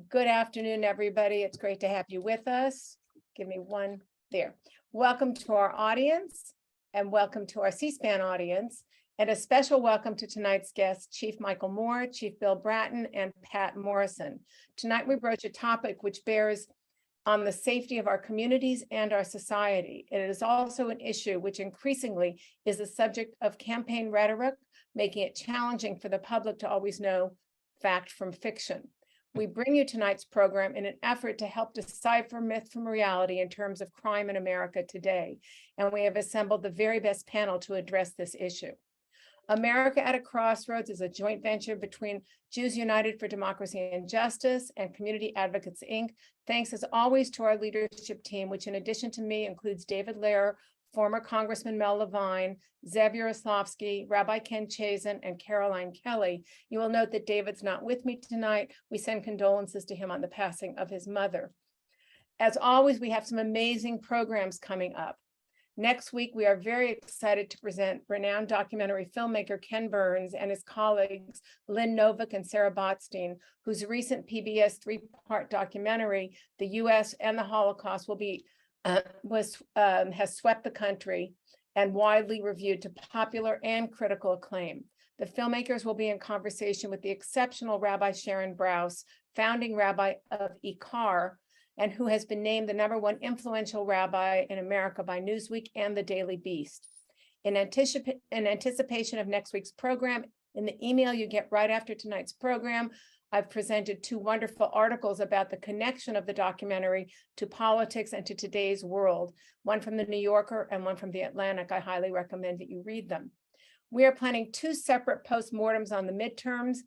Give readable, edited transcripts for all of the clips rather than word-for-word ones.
Good afternoon, everybody. It's great to have you with us. Give me one there. Welcome to our audience and welcome to our C-SPAN audience, and a special welcome to tonight's guests, Chief Michael Moore, Chief Bill Bratton, and Patt Morrison. Tonight we broach a topic which bears on the safety of our communities and our society. It is also an issue which increasingly is the subject of campaign rhetoric, making it challenging for the public to always know fact from fiction. We bring you tonight's program in an effort to help decipher myth from reality in terms of crime in America today, and we have assembled the very best panel to address this issue. America at a Crossroads is a joint venture between Jews United for Democracy and Justice and Community Advocates, Inc. Thanks as always to our leadership team, which in addition to me includes David Lehrer, former Congressman Mel Levine, Zev Yaroslavsky, Rabbi Ken Chazin, and Caroline Kelly. You will note that David's not with me tonight. We send condolences to him on the passing of his mother. As always, we have some amazing programs coming up. Next week, we are very excited to present renowned documentary filmmaker Ken Burns and his colleagues Lynn Novick and Sarah Botstein, whose recent PBS three-part documentary, The U.S. and the Holocaust, has swept the country and widely reviewed to popular and critical acclaim. The filmmakers will be in conversation with the exceptional Rabbi Sharon Brous, founding rabbi of Ikar, and who has been named the #1 influential rabbi in America by Newsweek and the Daily Beast. In anticipation of next week's program, in the email you get right after tonight's program, I've presented two wonderful articles about the connection of the documentary to politics and to today's world, one from the New Yorker and one from the Atlantic. I highly recommend that you read them. We are planning two separate postmortems on the midterms.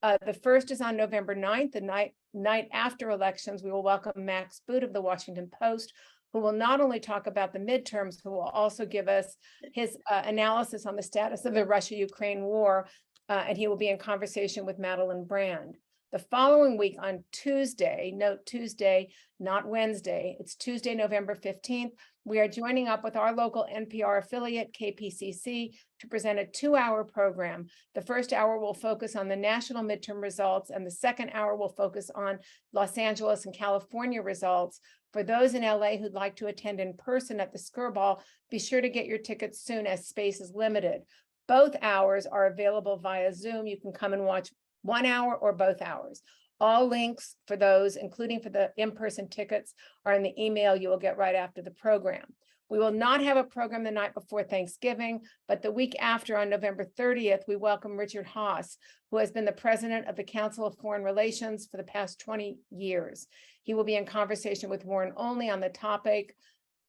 The first is on November 9th, the night after elections. We will welcome Max Boot of the Washington Post, who will not only talk about the midterms, who will also give us his analysis on the status of the Russia-Ukraine war, and he will be in conversation with Madeline Brand. The following week on Tuesday, note Tuesday, not Wednesday, it's Tuesday, November 15th, we are joining up with our local NPR affiliate, KPCC, to present a 2-hour program. The first hour will focus on the national midterm results, and the second hour will focus on Los Angeles and California results. For those in LA who'd like to attend in person at the Skirball, be sure to get your tickets soon as space is limited. Both hours are available via Zoom. You can come and watch 1 hour or both hours. All links for those, including for the in-person tickets, are in the email you will get right after the program. We will not have a program the night before Thanksgiving, but the week after, on November 30th, we welcome Richard Haass, who has been the president of the Council of Foreign Relations for the past 20 years. He will be in conversation with Warren Only on the topic,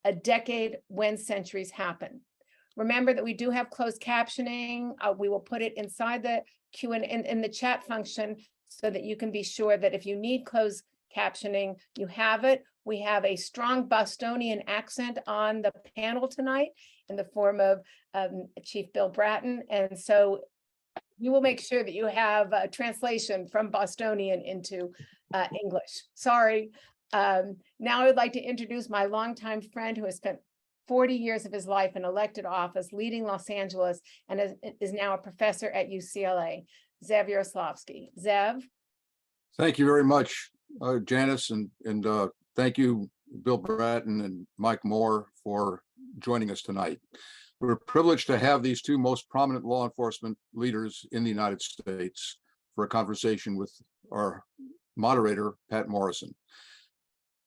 A Decade When Centuries Happen. Remember that we do have closed captioning. We will put it inside the Q&A in the chat function so that you can be sure that if you need closed captioning, you have it. We have a strong Bostonian accent on the panel tonight in the form of Chief Bill Bratton. And so we will make sure that you have a translation from Bostonian into English. Sorry. Now I would like to introduce my longtime friend who has spent 40 years of his life in elected office, leading Los Angeles, and is now a professor at UCLA, Zev Yaroslavsky. Zev? Thank you very much, Janice, and thank you, Bill Bratton and Mike Moore, for joining us tonight. We're privileged to have these two most prominent law enforcement leaders in the United States for a conversation with our moderator, Patt Morrison.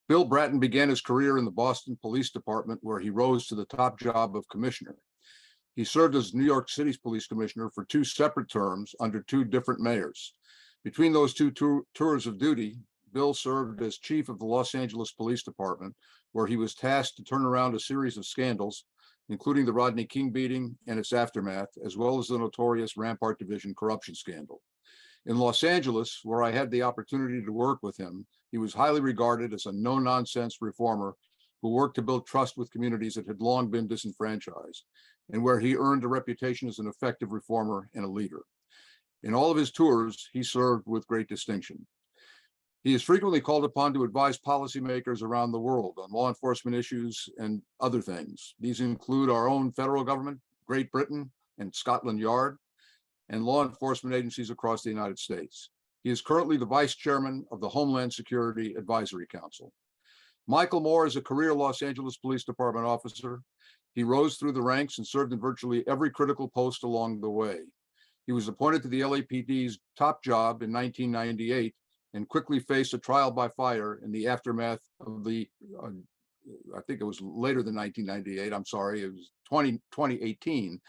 Bill Bratton began his career in the Boston Police Department, where he rose to the top job of commissioner. He served as New York City's police commissioner for 2 separate terms under 2 different mayors. Between those two tours of duty, Bill served as chief of the Los Angeles Police Department, where he was tasked to turn around a series of scandals, including the Rodney King beating and its aftermath, as well as the notorious Rampart Division corruption scandal. In Los Angeles, where I had the opportunity to work with him, he was highly regarded as a no-nonsense reformer who worked to build trust with communities that had long been disenfranchised, and where he earned a reputation as an effective reformer and a leader. In all of his tours, he served with great distinction. He is frequently called upon to advise policymakers around the world on law enforcement issues and other things. These include our own federal government, Great Britain, and Scotland Yard, and law enforcement agencies across the United States. He is currently the Vice Chairman of the Homeland Security Advisory Council. Michael Moore is a career Los Angeles Police Department officer. He rose through the ranks and served in virtually every critical post along the way. He was appointed to the LAPD's top job in 1998 and quickly faced a trial by fire in the aftermath of the, I think it was later than 1998, I'm sorry, it was 2018,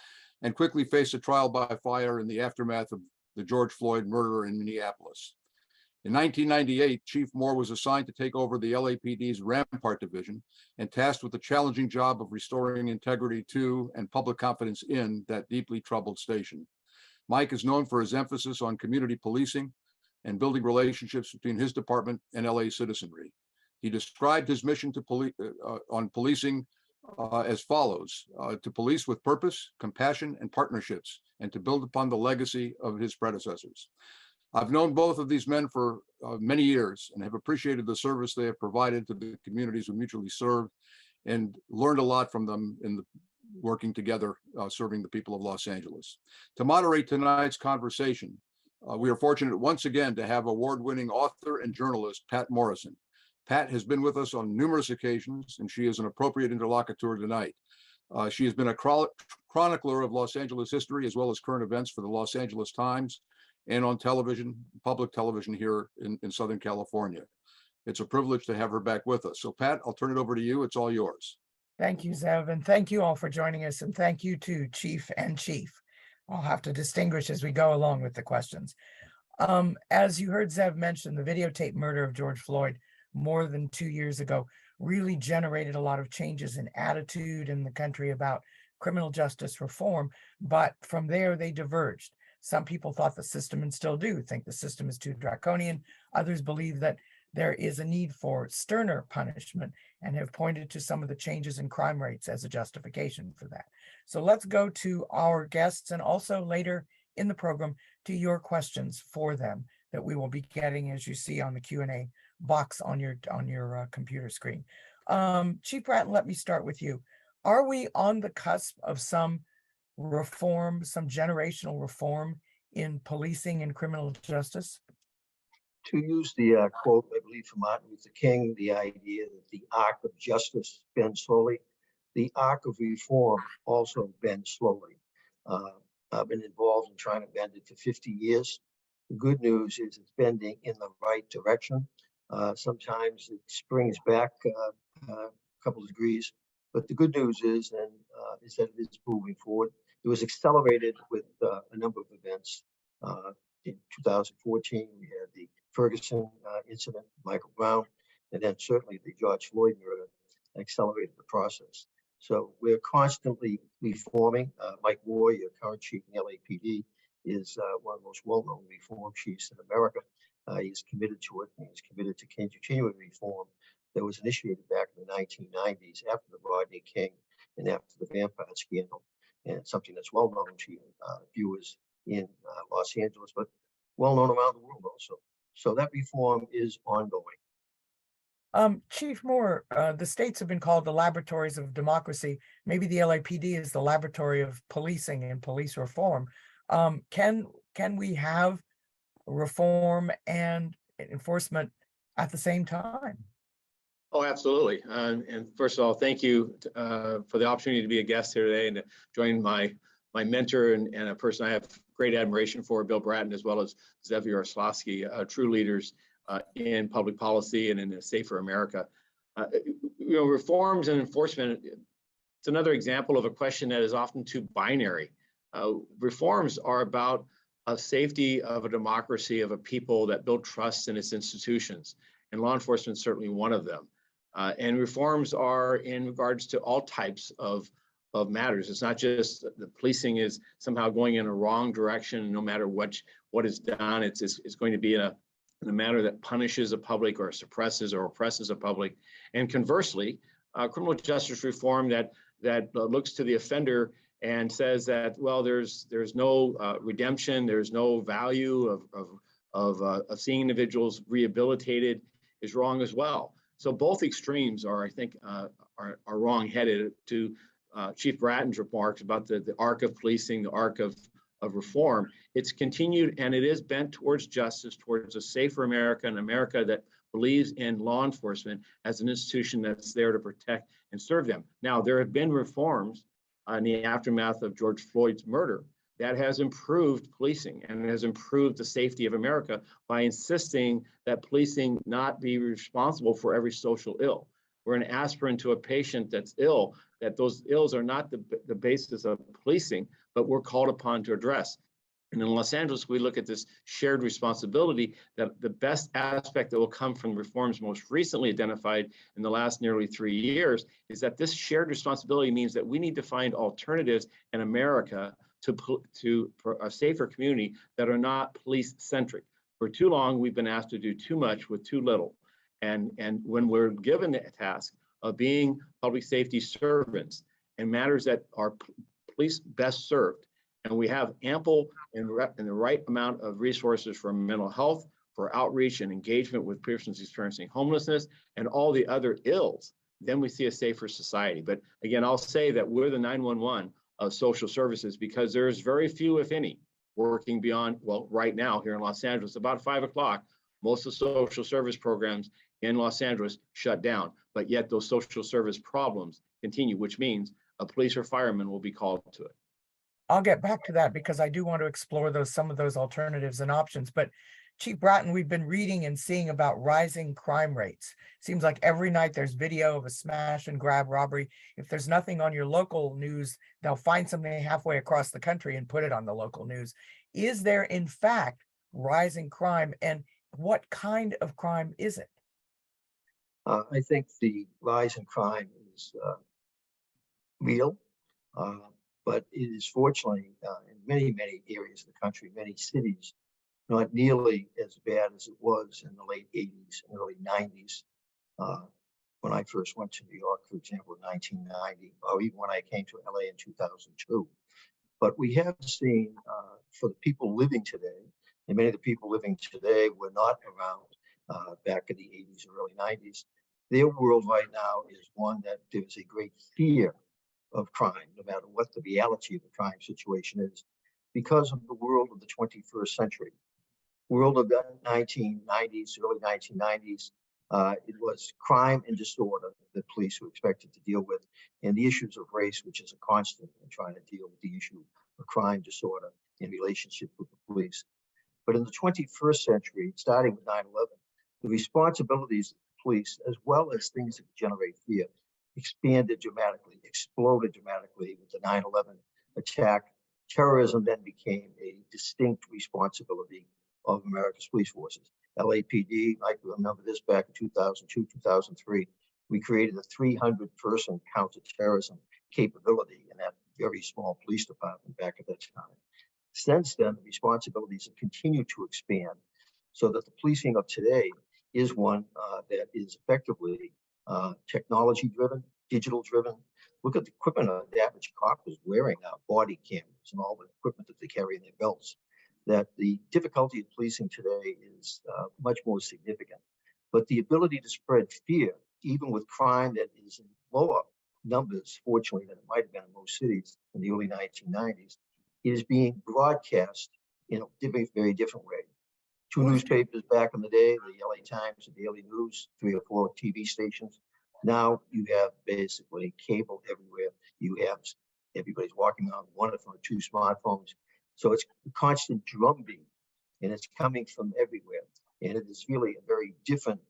and quickly faced a trial by fire in the aftermath of the George Floyd murder in Minneapolis. In 1998, Chief Moore was assigned to take over the LAPD's Rampart Division and tasked with the challenging job of restoring integrity to and public confidence in that deeply troubled station. Mike is known for his emphasis on community policing and building relationships between his department and LA citizenry. He described his mission to on policing as follows: to police with purpose, compassion, and partnerships, and to build upon the legacy of his predecessors. I've known both of these men for many years and have appreciated the service they have provided to the communities we mutually serve, and learned a lot from them in working together, serving the people of Los Angeles. To moderate tonight's conversation, we are fortunate once again to have award-winning author and journalist Patt Morrison. Patt has been with us on numerous occasions, and she is an appropriate interlocutor tonight. She has been a chronicler of Los Angeles history as well as current events for the Los Angeles Times and on television, public television here in Southern California. It's a privilege to have her back with us. So Pat, I'll turn it over to you. It's all yours. Thank you, Zev, and thank you all for joining us, and thank you to Chief and Chief. I'll have to distinguish as we go along with the questions. As you heard Zev mention, the videotape murder of George Floyd more than 2 years ago really generated a lot of changes in attitude in the country about criminal justice reform, but from there they diverged. Some people thought the system, and still do, think the system is too draconian. Others believe that there is a need for sterner punishment and have pointed to some of the changes in crime rates as a justification for that. So let's go to our guests, and also later in the program to your questions for them that we will be getting, as you see on the Q&A box on your computer screen. Chief Bratton, let me start with you. Are we on the cusp of some reform, some generational reform in policing and criminal justice? To use the quote, I believe, from Martin Luther King, the idea that the arc of justice bends slowly, the arc of reform also bends slowly. I've been involved in trying to bend it for 50 years. The good news is it's bending in the right direction. Sometimes it springs back a couple of degrees, but the good news is that it is moving forward. It was accelerated with a number of events. In 2014, we had the Ferguson incident, Michael Brown, and then certainly the George Floyd murder accelerated the process. So we're constantly reforming. Mike Moore, your current chief in LAPD, is one of the most well-known reform chiefs in America. He's committed to it, and he's committed to continuing reform that was initiated back in the 1990s after the Rodney King and after the Rampart scandal, and something that's well known to viewers in Los Angeles, but well known around the world also. So that reform is ongoing. Chief Moore, the states have been called the laboratories of democracy. Maybe the LAPD is the laboratory of policing and police reform. Can we have reform and enforcement at the same time? Oh, absolutely. And first of all, thank you for the opportunity to be a guest here today and to join my mentor and a person I have great admiration for, Bill Bratton, as well as Zev Yaroslavsky, true leaders in public policy and in a safer America. Reforms and enforcement, it's another example of a question that is often too binary. Reforms are about safety of a democracy, of a people that build trust in its institutions, and law enforcement is certainly one of them. And reforms are in regards to all types of matters. It's not just the policing is somehow going in a wrong direction, no matter what is done. It's going to be in a manner that punishes a public or suppresses or oppresses a public. And conversely, criminal justice reform that looks to the offender and says that, well, there's no redemption, there's no value of seeing individuals rehabilitated is wrong as well. So both extremes are, I think, are wrong-headed. To Chief Bratton's remarks about the arc of policing, the arc of of reform, it's continued and it is bent towards justice, towards a safer America, an America that believes in law enforcement as an institution that's there to protect and serve them. Now, there have been reforms in the aftermath of George Floyd's murder that has improved policing and has improved the safety of America by insisting that policing not be responsible for every social ill. We're an aspirin to a patient that's ill, that those ills are not the basis of policing, but we're called upon to address. And in Los Angeles, we look at this shared responsibility, that the best aspect that will come from reforms most recently identified in the last nearly 3 years is that this shared responsibility means that we need to find alternatives in America for a safer community that are not police-centric. For too long, we've been asked to do too much with too little. And when we're given the task of being public safety servants in matters that are police best served, and we have ample and the right amount of resources for mental health, for outreach and engagement with persons experiencing homelessness and all the other ills, then we see a safer society. But again, I'll say that we're the 911 of social services because there's very few, if any, working beyond, well, right now here in Los Angeles, about 5 o'clock, most of the social service programs in Los Angeles shut down, but yet those social service problems continue, which means a police or fireman will be called to it. I'll get back to that because I do want to explore some of those alternatives and options. But Chief Bratton, we've been reading and seeing about rising crime rates. Seems like every night there's video of a smash and grab robbery. If there's nothing on your local news, they'll find something halfway across the country and put it on the local news. Is there, in fact, rising crime, and what kind of crime is it? I think the rise in crime is real, but it is fortunately in many, many areas of the country, many cities, not nearly as bad as it was in the late 80s and early 90s. When I first went to New York, for example, in 1990, or even when I came to LA in 2002. But we have seen for the people living today, and many of the people living today were not around back in the 80s or early 90s. Their world right now is one that there's a great fear of crime, no matter what the reality of the crime situation is, because of the world of the 21st century. World of the 1990s, early 1990s, it was crime and disorder that police were expected to deal with, and the issues of race, which is a constant in trying to deal with the issue of crime, disorder, in relationship with the police. But in the 21st century, starting with 9/11, the responsibilities of the police, as well as things that generate fear, expanded dramatically, exploded dramatically with the 9/11 attack. Terrorism then became a distinct responsibility of America's police forces. LAPD, I can remember this back in 2002, 2003, we created a 300-person counterterrorism capability in that very small police department back at that time. Since then, the responsibilities have continued to expand so that the policing of today is one that is effectively technology-driven, digital-driven. Look at the equipment the average cop is wearing now, body cameras and all the equipment that they carry in their belts. That the difficulty of policing today is much more significant. But the ability to spread fear, even with crime that is in lower numbers, fortunately, than it might have been in most cities in the early 1990s, is being broadcast in a very different way. 2 newspapers back in the day, the LA Times, the Daily News, 3 or 4 TV stations. Now you have basically cable everywhere. You have everybody's walking around with 1 or 2 smartphones. So it's a constant drumbeat, and it's coming from everywhere. And it is really a very different,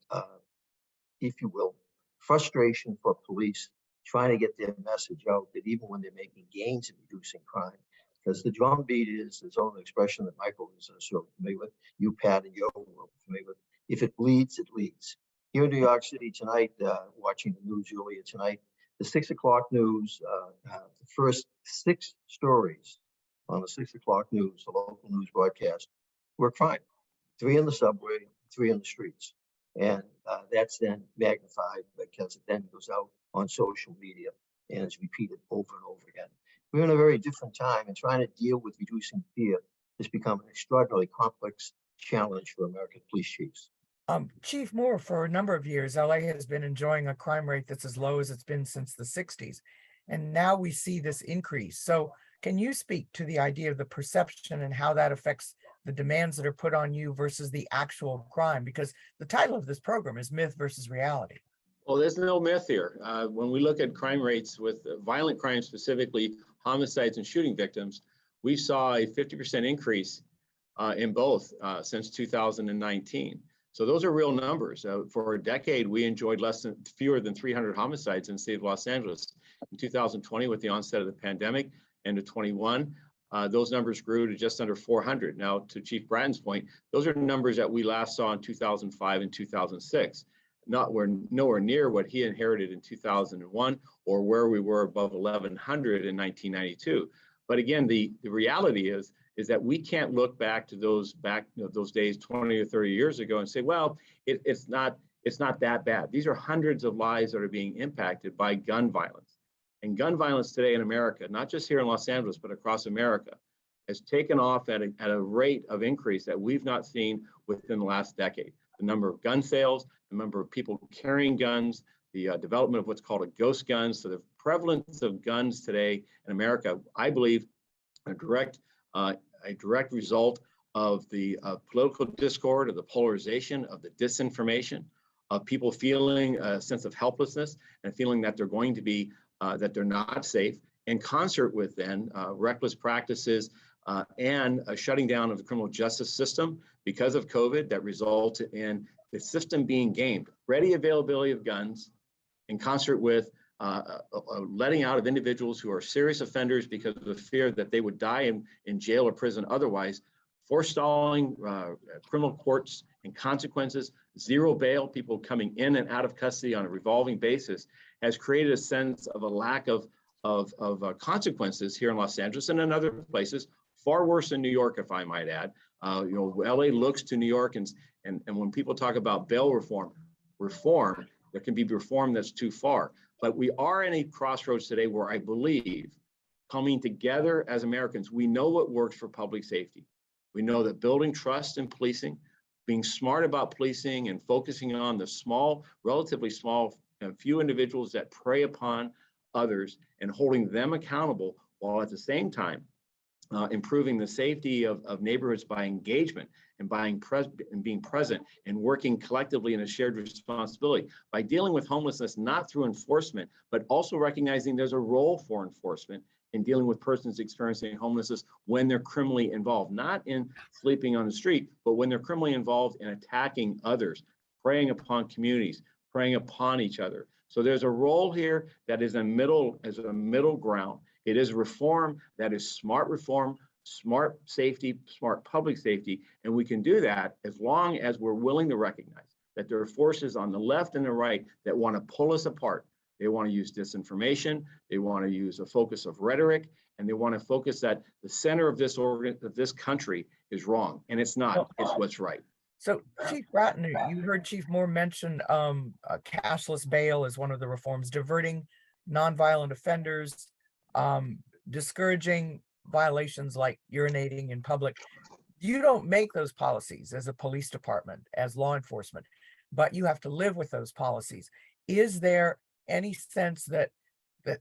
if you will, frustration for police trying to get their message out, that even when they're making gains in reducing crime, because the drumbeat is its own expression that Michael is so familiar with, you, Pat, and Joe were familiar with. If it bleeds, it leads. Here in New York City tonight, watching the news earlier tonight, the 6 o'clock news, the first 6 stories on the 6 o'clock news, the local news broadcast, were crime. 3 in the subway, 3 in the streets. And that's then magnified because it then goes out on social media and is repeated over and over again. We're in a very different time, and trying to deal with reducing fear has become an extraordinarily complex challenge for American police chiefs. Chief Moore, for a number of years, LA has been enjoying a crime rate that's as low as it's been since the 60s. And now we see this increase. So Can you speak to the idea of the perception and how that affects the demands that are put on you versus the actual crime? Because the title of this program is Myth versus Reality. Well, there's no myth here. When we look at crime rates with violent crimes, specifically homicides and shooting victims, we saw a 50% increase in both since 2019. So those are real numbers. For a decade, we enjoyed fewer than 300 homicides in the state of Los Angeles. In 2020, with the onset of the pandemic, end of 21, those numbers grew to just under 400. Now, to Chief Bratton's point, those are numbers that we last saw in 2005 and 2006. Nowhere near what he inherited in 2001 or where we were above 1,100 in 1992. But again, the reality is that we can't look back to those days 20 or 30 years ago and say, well, it's not that bad. These are hundreds of lives that are being impacted by gun violence. And gun violence today in America, not just here in Los Angeles, but across America, has taken off at a rate of increase that we've not seen within the last decade. The number of gun sales, the number of people carrying guns, the development of what's called a ghost gun. So the prevalence of guns today in America, I believe, a direct result of the political discord, of the polarization, of the disinformation, of people feeling a sense of helplessness and feeling that they're going to be, that they're not safe, in concert with then reckless practices and a shutting down of the criminal justice system because of COVID that resulted in the system being gamed. Ready availability of guns in concert with letting out of individuals who are serious offenders because of the fear that they would die in jail or prison otherwise, forestalling criminal courts and consequences, zero bail, people coming in and out of custody on a revolving basis, has created a sense of a lack of consequences here in Los Angeles and in other places, far worse in New York, if I might add. LA looks to New York, and when people talk about bail reform, there can be reform that's too far. But we are in a crossroads today where I believe coming together as Americans, we know what works for public safety. We know that building trust in policing, being smart about policing and focusing on the small, relatively small, few individuals that prey upon others and holding them accountable while at the same time improving the safety of neighborhoods by engagement and being present and working collectively in a shared responsibility by dealing with homelessness, not through enforcement, but also recognizing there's a role for enforcement in dealing with persons experiencing homelessness when they're criminally involved, not in sleeping on the street, but when they're criminally involved in attacking others, preying upon communities, preying upon each other. So there's a role here that is a middle ground. It is reform that is smart reform, smart safety, smart public safety. And we can do that as long as we're willing to recognize that there are forces on the left and the right that want to pull us apart. They want to use disinformation. They want to use a focus of rhetoric, and they want to focus that the center of this country is wrong. And it's not, it's what's right. So Chief Bratton, you heard Chief Moore mention cashless bail as one of the reforms, diverting nonviolent offenders, discouraging violations like urinating in public. You don't make those policies as a police department, as law enforcement, but you have to live with those policies. Is there any sense that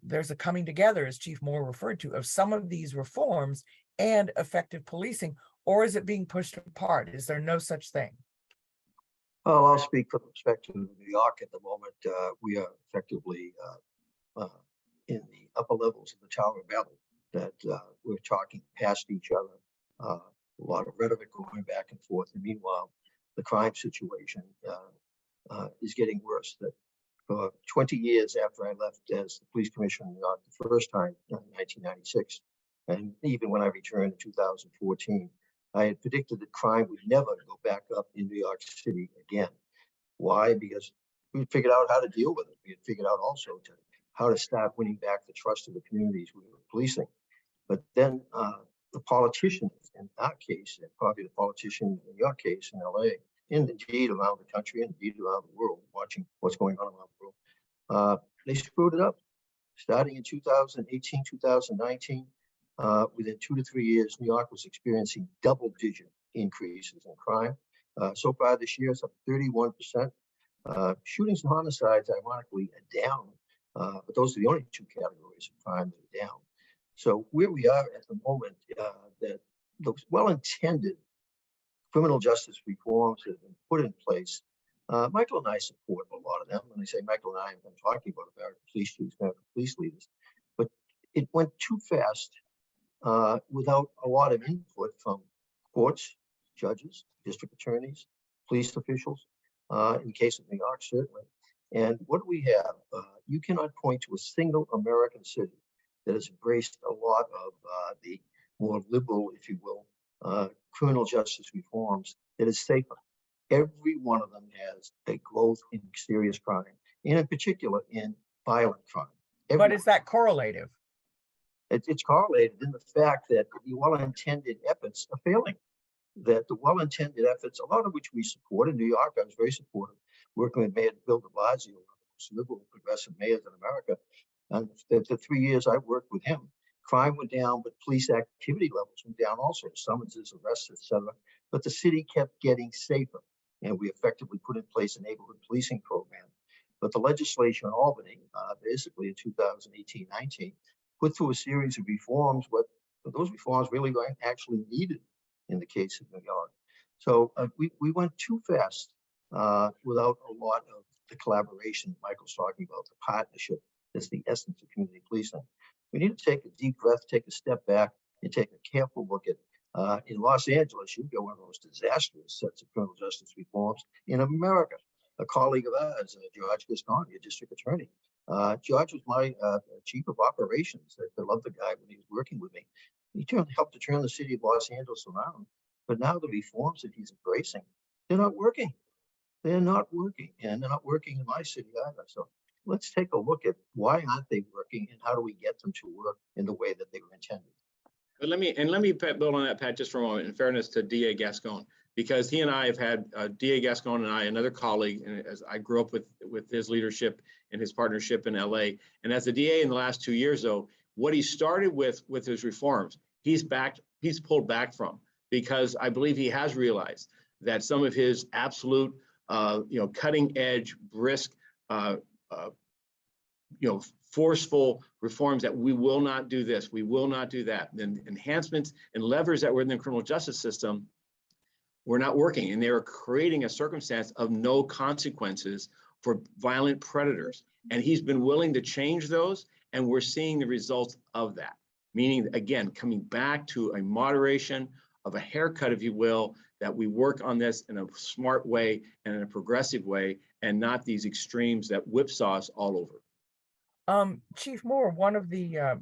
there's a coming together, as Chief Moore referred to, of some of these reforms and effective policing, or is it being pushed apart? Is there no such thing? Well, I'll speak from the perspective of New York at the moment. We are effectively in the upper levels of the Tower of Babel, that we're talking past each other, a lot of rhetoric going back and forth. And meanwhile, the crime situation is getting worse. That for 20 years after I left as the police commissioner in New York the first time in 1996, and even when I returned in 2014, I had predicted that crime would never go back up in New York City again. Why? Because we figured out how to deal with it. We had figured out also how to start winning back the trust of the communities we were policing. But then the politicians in our case, and probably the politicians in your case in LA, and indeed around the country and indeed around the world, watching what's going on around the world, they screwed it up. Starting in 2018, 2019, within 2 to 3 years, New York was experiencing double-digit increases in crime. So far this year, it's up 31%. Shootings and homicides, ironically, are down, but those are the only two categories of crime that are down. So where we are at the moment, that those well-intended criminal justice reforms that have been put in place, Michael and I support a lot of them. When I say Michael and I have been talking about American police chiefs, American police leaders, but it went too fast without a lot of input from courts, judges, district attorneys, police officials, in the case of New York, certainly. And what do we have? You cannot point to a single American city that has embraced a lot of the more liberal, if you will, criminal justice reforms that is safer. Every one of them has a growth in serious crime, and in particular in violent crime. But is that correlative? It's correlated in the fact that the well-intended efforts are failing. That the well-intended efforts, a lot of which we support in New York, I was very supportive, working with Mayor Bill de Blasio, one of the most liberal, progressive mayors in America. And the 3 years I worked with him, crime went down, but police activity levels went down also, summonses, arrests, etc. But the city kept getting safer, and we effectively put in place a neighborhood policing program. But the legislature in Albany, basically in 2018-19, put through a series of reforms, but those reforms really weren't actually needed in the case of New York. So we went too fast without a lot of the collaboration Michael's talking about, the partnership. That's the essence of community policing. We need to take a deep breath, take a step back, and take a careful look at, in Los Angeles, you've got one of the most disastrous sets of criminal justice reforms in America. A colleague of ours, George Gascon, your district attorney. George was my chief of operations. I loved the guy when he was working with me. He helped to turn the city of Los Angeles around. But now the reforms that he's embracing, they're not working. They're not working, and they're not working in my city either. So let's take a look at why aren't they working, and how do we get them to work in the way that they were intended. But let me build on that, Pat, just for a moment, in fairness to DA Gascon, because he and I have had DA Gascon and I, another colleague, and as I grew up with his leadership and his partnership in LA. And as the DA in the last 2 years, though, what he started with his reforms, he's pulled back from, because I believe he has realized that some of his absolute, cutting edge, brisk, forceful reforms that we will not do this, we will not do that. And enhancements and levers that were in the criminal justice system were not working, and they were creating a circumstance of no consequences for violent predators. And he's been willing to change those, and we're seeing the results of that. Meaning, again, coming back to a moderation of a haircut, if you will, that we work on this in a smart way and in a progressive way, and not these extremes that whipsaw us all over. Chief Moore, one of the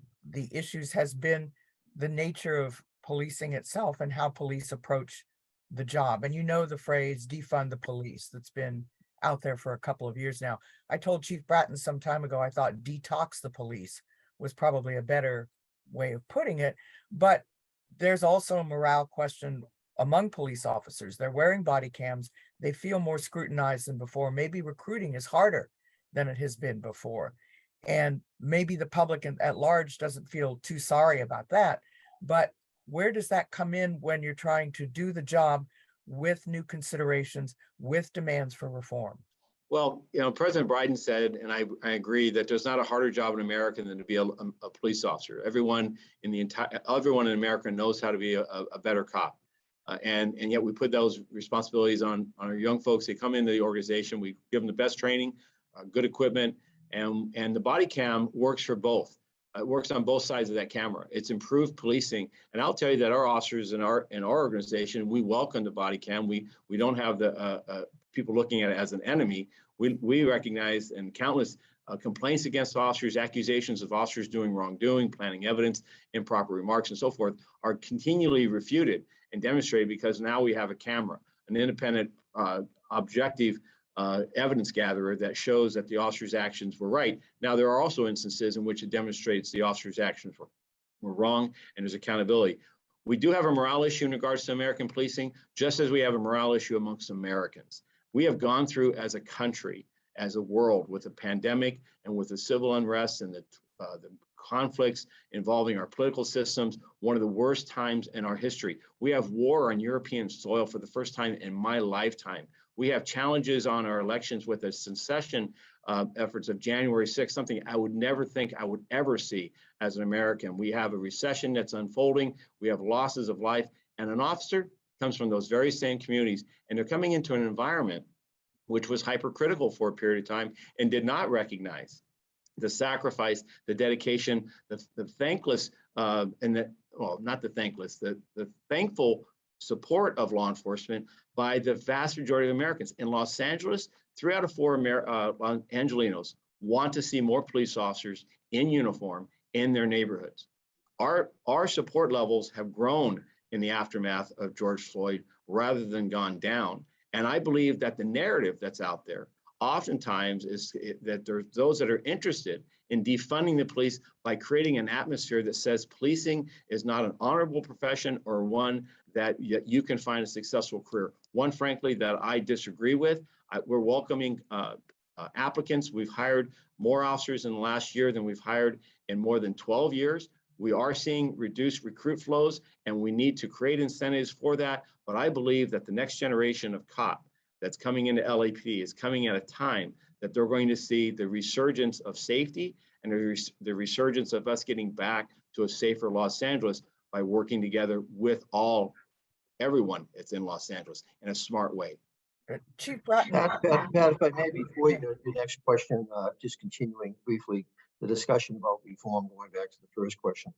issues has been the nature of policing itself and how police approach the job. And you know the phrase defund the police that's been out there for a couple of years now. I told Chief Bratton some time ago, I thought detox the police was probably a better way of putting it. But there's also a morale question among police officers. They're wearing body cams. They feel more scrutinized than before. Maybe recruiting is harder than it has been before. And maybe the public at large doesn't feel too sorry about that. But where does that come in when you're trying to do the job with new considerations, with demands for reform? Well, President Biden said, and I agree, that there's not a harder job in America than to be a police officer. Everyone in America knows how to be a better cop. And yet we put those responsibilities on our young folks. They come into the organization, we give them the best training, good equipment, and the body cam works for both. It works on both sides of that camera. It's improved policing. And I'll tell you that our officers in our organization, we welcome the body cam. We don't have the people looking at it as an enemy. We recognize, and countless complaints against officers, accusations of officers doing wrongdoing, planting evidence, improper remarks, and so forth are continually refuted and demonstrated, because now we have a camera, an independent, objective evidence gatherer that shows that the officer's actions were right. Now, there are also instances in which it demonstrates the officer's actions were wrong, and there's accountability. We do have a morale issue in regards to American policing, just as we have a morale issue amongst Americans. We have gone through, as a country, as a world, with a pandemic and with the civil unrest and the conflicts involving our political systems, one of the worst times in our history. We have war on European soil for the first time in my lifetime. We have challenges on our elections with the secession efforts of January 6th, something I would never think I would ever see as an American. We have a recession that's unfolding. We have losses of life, and an officer comes from those very same communities, and they're coming into an environment which was hypercritical for a period of time and did not recognize the sacrifice, the dedication, the thankless, and the, well, not the thankless, the thankful support of law enforcement by the vast majority of Americans. In Los Angeles, 3 out of 4 Angelenos want to see more police officers in uniform in their neighborhoods. Our support levels have grown in the aftermath of George Floyd rather than gone down. And I believe that the narrative that's out there oftentimes is that there's those that are interested in defunding the police by creating an atmosphere that says policing is not an honorable profession or one that you can find a successful career. One, frankly, that I disagree with. We're welcoming applicants. We've hired more officers in the last year than we've hired in more than 12 years. We are seeing reduced recruit flows, and we need to create incentives for that. But I believe that the next generation of cop that's coming into LAPD is coming at a time that they're going to see the resurgence of safety and the resurgence of us getting back to a safer Los Angeles by working together with everyone that's in Los Angeles in a smart way. Chief Bratton. Pat, if I may, before your next question, just continuing briefly the discussion about reform, going back to the first question.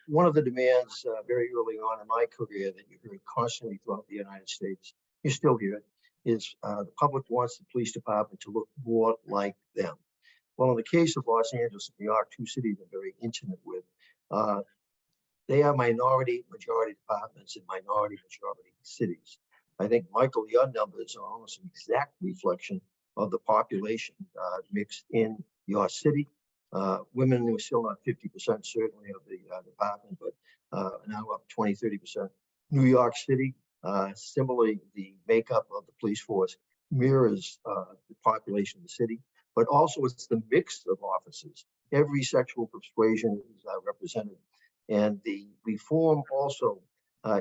One of the demands very early on in my career that you heard constantly throughout the United States, you still hear it, is the public wants the police department to look more like them. Well, in the case of Los Angeles and New York, 2 cities I'm very intimate with, they are minority majority departments in minority majority cities. I think, Michael, your numbers are almost an exact reflection of the population mix in your city. Women were still not 50% certainly of the department, but now up 20, 30%. New York City, similarly, the makeup of the police force mirrors the population of the city, but also it's the mix of officers. Every sexual persuasion is represented. And the reform also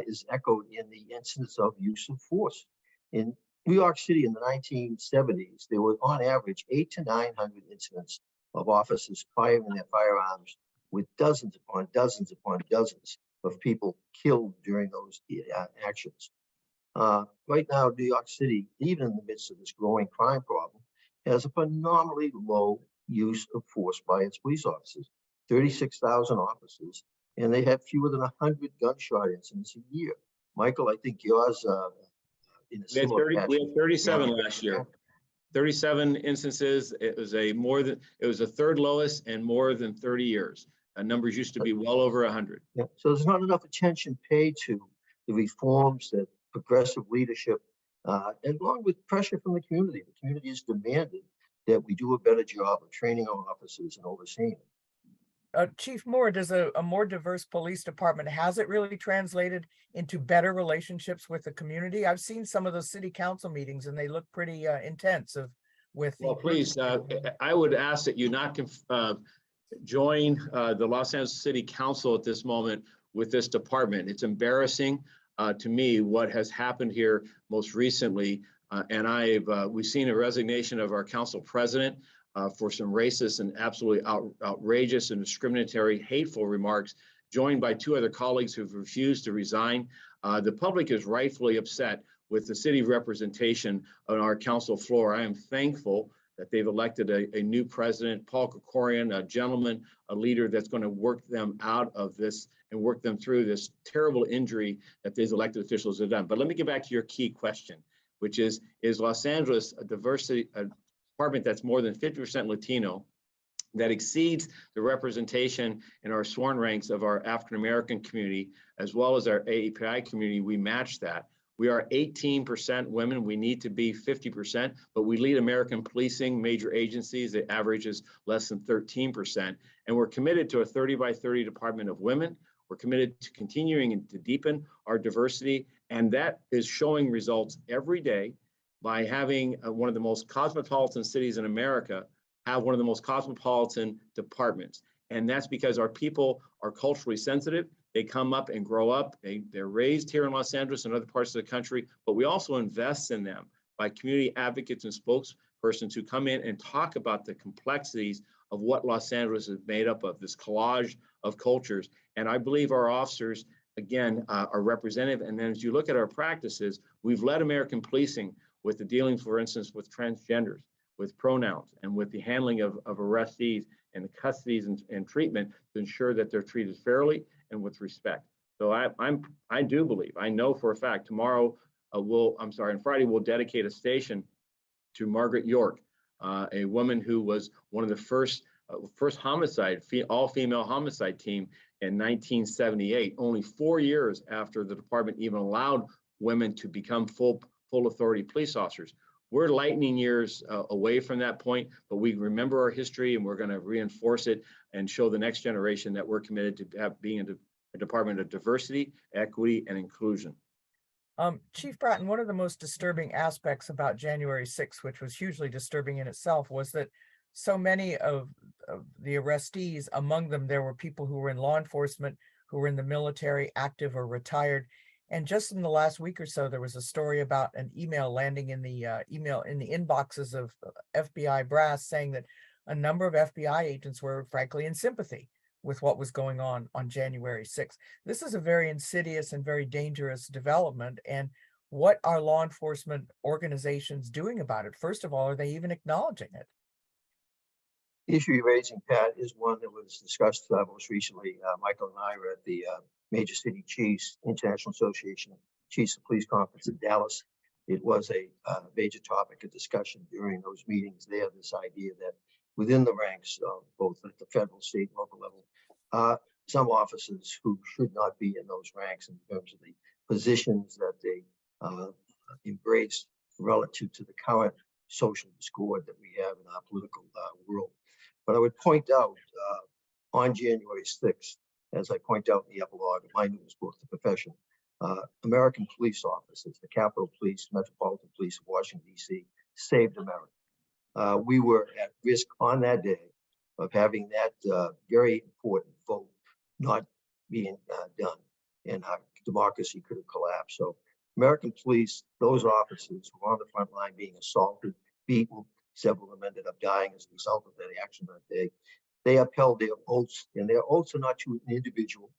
is echoed in the instance of use of force. In New York City in the 1970s, there were on average 800 to 900 incidents of officers firing their firearms, with dozens upon dozens upon dozens of people killed during those actions. Right now, New York City, even in the midst of this growing crime problem, has a phenomenally low use of force by its police officers, 36,000 officers, and they have fewer than 100 gunshot incidents a year. Michael, I think yours in a similar we had 37 last year. 37 instances. It was a third lowest in more than 30 years. Numbers used to be well over 100. Yeah. So there's not enough attention paid to the reforms that progressive leadership, and along with pressure from the community. The community has demanded that we do a better job of training our officers and overseeing them. Chief Moore, does a more diverse police department, has it really translated into better relationships with the community? I've seen some of those city council meetings and they look pretty intense with. Well, please, I would ask that you not join the Los Angeles City Council at this moment with this department. It's embarrassing to me what has happened here most recently. And we've seen a resignation of our council president for some racist and absolutely outrageous and discriminatory, hateful remarks, joined by 2 other colleagues who've refused to resign. The public is rightfully upset with the city representation on our council floor. I am thankful that they've elected a new president, Paul Krikorian, a gentleman, a leader that's going to work them out of this and work them through this terrible injury that these elected officials have done. But let me get back to your key question, which is Los Angeles a department that's more than 50% Latino, that exceeds the representation in our sworn ranks of our African-American community, as well as our AAPI community? We match that. We are 18% women. We need to be 50%, but we lead American policing major agencies. The average is less than 13%. And we're committed to a 30 by 30 Department of Women. We're committed to continuing to deepen our diversity. And that is showing results every day by having one of the most cosmopolitan cities in America have one of the most cosmopolitan departments. And that's because our people are culturally sensitive. They come up and grow up. They're raised here in Los Angeles and other parts of the country, but we also invest in them by community advocates and spokespersons who come in and talk about the complexities of what Los Angeles is made up of, this collage of cultures. And I believe our officers, again, are representative. And then as you look at our practices, we've led American policing with the dealing, for instance, with transgenders, with pronouns, and with the handling of arrestees and the custodies and treatment to ensure that they're treated fairly and with respect. So I do believe, I know for a fact, tomorrow on Friday, we'll dedicate a station to Margaret York, a woman who was one of the first homicide, all-female homicide team in 1978, only 4 years after the department even allowed women to become full authority police officers. We're lightning years away from that point, but we remember our history, and we're going to reinforce it and show the next generation that we're committed to being a department of diversity, equity, and inclusion. Chief Bratton, one of the most disturbing aspects about January 6th, which was hugely disturbing in itself, was that so many of the arrestees, among them, there were people who were in law enforcement, who were in the military, active or retired. And just in the last week or so, there was a story about an email landing in the inboxes of FBI brass saying that a number of FBI agents were frankly in sympathy with what was going on January 6th. This is a very insidious and very dangerous development. And what are law enforcement organizations doing about it? First of all, are they even acknowledging it? The issue you're raising, Pat, is one that was discussed most recently. Michael and I were at the Major City Chiefs International Association Chiefs of Police Conference in Dallas. It was a major topic of discussion during those meetings there, this idea that within the ranks, both at the federal, state, and local level, some officers who should not be in those ranks in terms of the positions that they embrace relative to the current social discord that we have in our political world. But I would point out on January 6th, as I point out in the epilogue of my newest book, The Profession, American police officers, the Capitol Police, Metropolitan Police of Washington, D.C., saved America. We were at risk on that day of having that very important vote not being done, and our democracy could have collapsed. So American police, those officers who were on the front line being assaulted, beaten, several of them ended up dying as a result of that action that day. They upheld their oaths, and their oaths are not to an individual.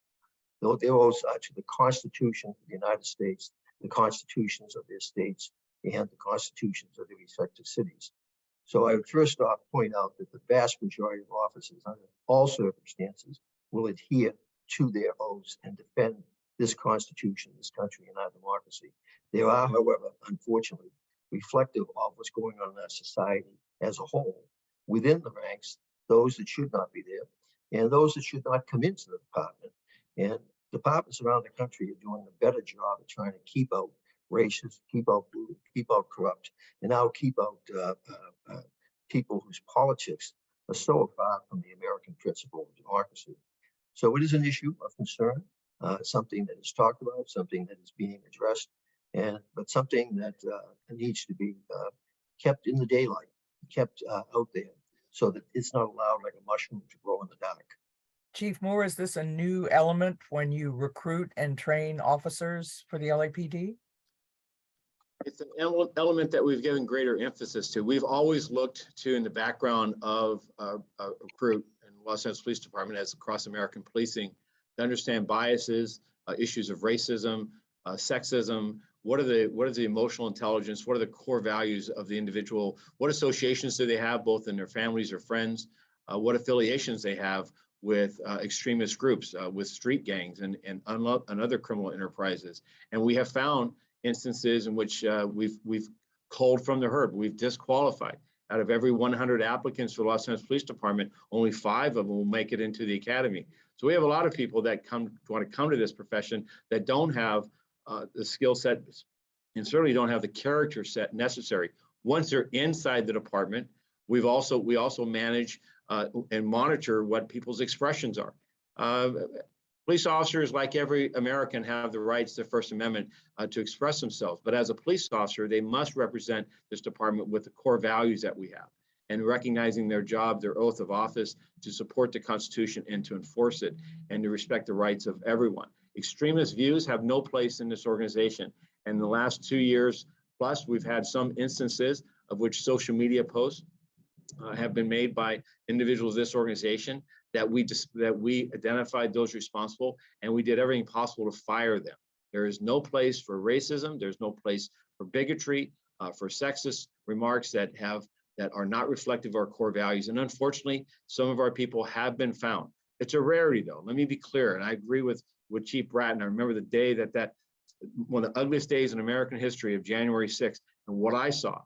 Their oaths are to the Constitution of the United States, the constitutions of their states, and the constitutions of their respective cities. So I would first off point out that the vast majority of officers, under all circumstances, will adhere to their oaths and defend this Constitution, this country, and our democracy. There are, however, unfortunately, reflective of what's going on in our society as a whole, within the ranks, those that should not be there, and those that should not come into the department. And departments around the country are doing a better job of trying to keep out racist, keep out brutal, keep out corrupt, and now keep out people whose politics are so far from the American principle of democracy. So it is an issue of concern, something that is talked about, something that is being addressed, but something that needs to be kept in the daylight, kept out there, so that it's not allowed like a mushroom to grow in the dark. Chief Moore, is this a new element when you recruit and train officers for the LAPD? It's an element that we've given greater emphasis to. We've always looked to, in the background of a recruit in Los Angeles Police Department as across American policing, to understand biases, issues of racism, sexism. What is the emotional intelligence? What are the core values of the individual? What associations do they have, both in their families or friends? What affiliations they have with extremist groups, with street gangs and other criminal enterprises? And we have found instances in which we've culled from the herd. We've disqualified. Out of every 100 applicants for the Los Angeles Police Department, only 5 of them will make it into the academy. So we have a lot of people that want to come to this profession that don't have the skill set and certainly don't have the character set necessary. Once they're inside the department, we also manage and monitor what people's expressions are. Police officers, like every American, have the rights to the First Amendment to express themselves. But as a police officer, they must represent this department with the core values that we have, and recognizing their job, their oath of office, to support the Constitution and to enforce it and to respect the rights of everyone. Extremist views have no place in this organization. And in the last 2 years, Plus, we've had some instances of which social media posts have been made by individuals of this organization that we identified those responsible, and we did everything possible to fire them. There is no place for racism. There's no place for bigotry, for sexist remarks that are not reflective of our core values. And unfortunately, some of our people have been found. It's a rarity, though. Let me be clear, and I agree with Chief Bratton. I remember the day that one of the ugliest days in American history of January 6th, and what I saw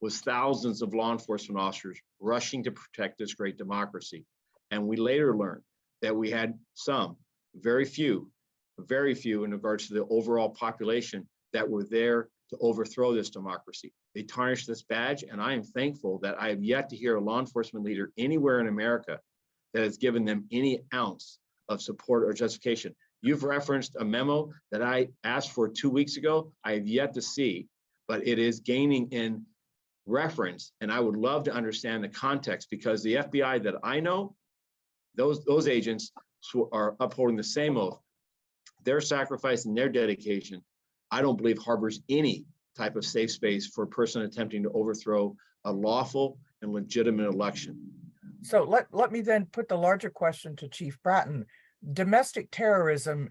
was thousands of law enforcement officers rushing to protect this great democracy. And we later learned that we had some, very few in regards to the overall population that were there to overthrow this democracy. They tarnished this badge, and I am thankful that I have yet to hear a law enforcement leader anywhere in America that has given them any ounce of support or justification. You've referenced a memo that I asked for 2 weeks ago. I have yet to see, but it is gaining in reference, and I would love to understand the context, because the FBI that I know, those agents are upholding the same oath. Their sacrifice and their dedication, I don't believe harbors any type of safe space for a person attempting to overthrow a lawful and legitimate election. So let me then put the larger question to Chief Bratton. Domestic terrorism,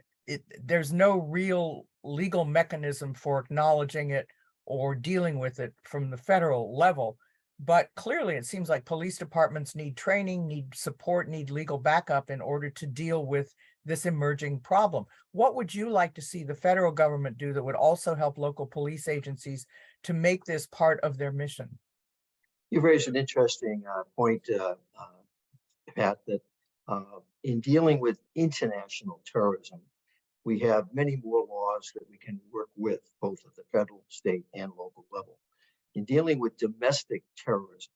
there's no real legal mechanism for acknowledging it or dealing with it from the federal level. But clearly, it seems like police departments need training, need support, need legal backup in order to deal with this emerging problem. What would you like to see the federal government do that would also help local police agencies to make this part of their mission? You've raised an interesting point, Pat, that in dealing with international terrorism, we have many more laws that we can work with, both at the federal, state, and local level. In dealing with domestic terrorism,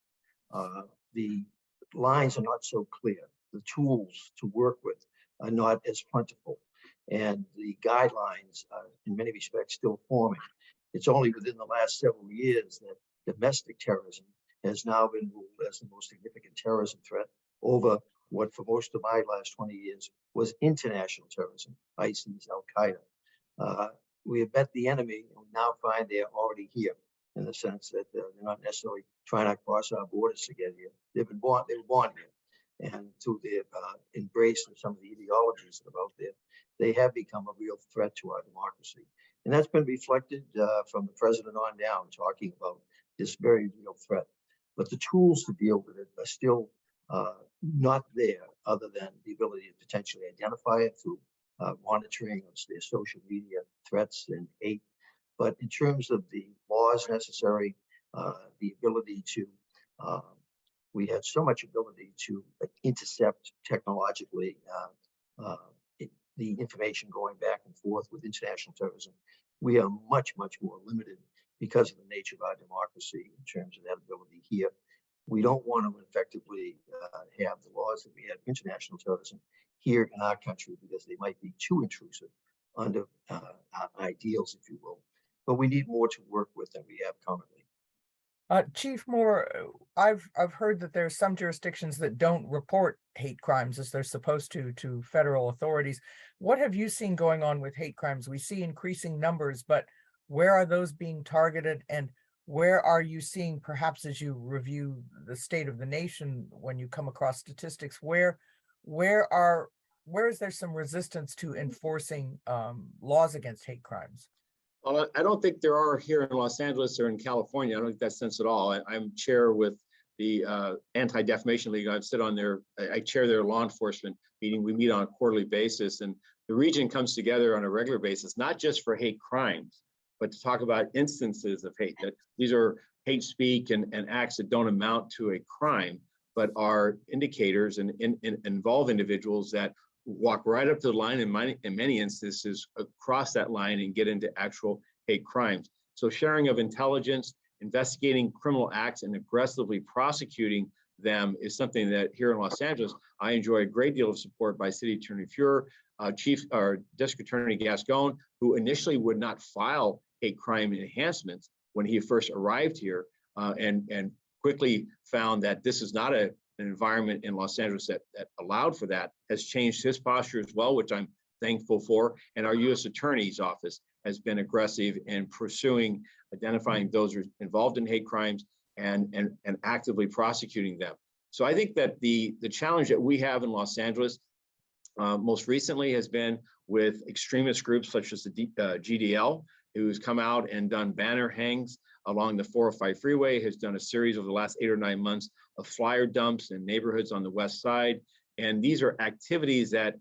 the lines are not so clear. The tools to work with are not as plentiful, and the guidelines are in many respects still forming. It's only within the last several years that domestic terrorism has now been ruled as the most significant terrorism threat over what for most of my last 20 years was international terrorism, ISIS, Al-Qaeda. We have met the enemy and we now find they're already here, in the sense that they're not necessarily trying to cross our borders to get here. They were born here. And through their embrace of some of the ideologies that are out there, they have become a real threat to our democracy. And that's been reflected from the president on down, talking about this very real threat. But the tools to deal with it are still not there, other than the ability to potentially identify it through monitoring of their social media threats and hate. But in terms of the laws necessary, the ability to, we have so much ability to intercept technologically the information going back and forth with international terrorism. We are much, much more limited because of the nature of our democracy in terms of that ability here. We don't want to effectively have the laws that we have international terrorism here in our country, because they might be too intrusive under our ideals, if you will. But we need more to work with than we have currently. Chief Moore, I've heard that there are some jurisdictions that don't report hate crimes as they're supposed to federal authorities. What have you seen going on with hate crimes? We see increasing numbers, but where are those being targeted, and where are you seeing, perhaps as you review the state of the nation, when you come across statistics, where is there some resistance to enforcing laws against hate crimes? Well, I don't think there are here in Los Angeles or in California. I don't think that sense at all. I'm chair with the Anti-Defamation League. I sit on their, I chair their law enforcement meeting. We meet on a quarterly basis, and the region comes together on a regular basis, not just for hate crimes, but to talk about instances of hate. That these are hate speak and acts that don't amount to a crime, but are indicators and involve individuals that walk right up to the line, in many instances across that line, and get into actual hate crimes. So sharing of intelligence, investigating criminal acts, and aggressively prosecuting them is something that here in Los Angeles, I enjoy a great deal of support by City Attorney Fuhrer, District Attorney Gascon, who initially would not file hate crime enhancements when he first arrived here, and quickly found that this is not an environment in Los Angeles that allowed for that, has changed his posture as well, which I'm thankful for. And our U.S. Attorney's Office has been aggressive in pursuing identifying those who are involved in hate crimes, and actively prosecuting them. So I think that the challenge that we have in Los Angeles most recently has been with extremist groups such as the GDL, who's come out and done banner hangs along the 405 freeway, has done a series over the last 8 or 9 months of flyer dumps in neighborhoods on the west side. And these are activities that,